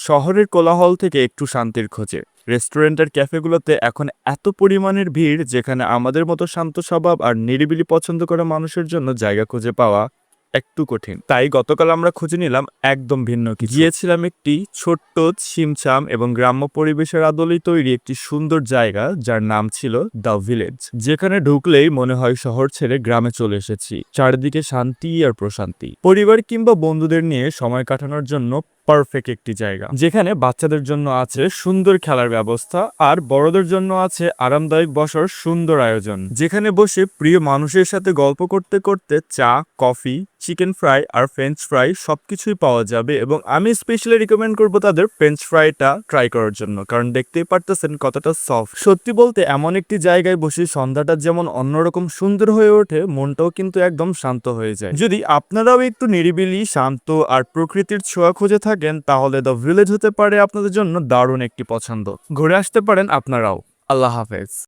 শহরের কোলাহল থেকে একটু শান্তির খোঁজে রেস্টুরেন্ট আর ক্যাফেগুলোতে এখন এত পরিমাণের ভিড়, যেখানে আমাদের মতো শান্ত স্বভাব আর নিরিবিলি পছন্দ করা মানুষের জন্য জায়গা খুঁজে পাওয়া একটু কঠিন। তাই গতকাল আমরা খুঁজে নিলাম একদম ভিন্ন কিছু। গিয়েছিলাম একটি ছোট্ট ছিমছাম এবং গ্রাম্য পরিবেশের আদলেই তৈরি একটি সুন্দর জায়গা, যার নাম ছিল দ্য ভিলেজ। যেখানে ঢুকলেই মনে হয় শহর ছেড়ে গ্রামে চলে এসেছি। চারিদিকে শান্তি আর প্রশান্তি। পরিবার কিংবা বন্ধুদের নিয়ে সময় কাটানোর জন্য পারফেক্ট একটি জায়গা, যেখানে বাচ্চাদের জন্য আছে সুন্দর খেলার ব্যবস্থা আর বড়দের জন্য আছে আরামদায়ক বসার সুন্দর আয়োজন, যেখানে বসে প্রিয় মানুষের সাথে গল্প করতে করতে চা, কফি, চিকেন ফ্রাই আর ফ্রেঞ্চ ফ্রাই সবকিছুই পাওয়া যাবে। এবং আমি স্পেশালি রিকমেন্ড করবো তাদের ফ্রেঞ্চ ফ্রাইটা ট্রাই করার জন্য, কারণ দেখতেই পারতেছেন কতটা সফট। সত্যি বলতে এমন একটি জায়গায় বসে সন্ধ্যাটা যেমন অন্যরকম সুন্দর হয়ে ওঠে, মনটাও কিন্তু একদম শান্ত হয়ে যায়। যদি আপনারাও একটু নিরিবিলি, শান্ত আর প্রকৃতির ছোঁয়া খুঁজে থাকেন, তাহলে দ্য ভিলেজ হতে পারে আপনাদের জন্য দারুণ একটি পছন্দ। ঘুরে আসতে পারেন আপনারাও। আল্লাহ হাফেজ।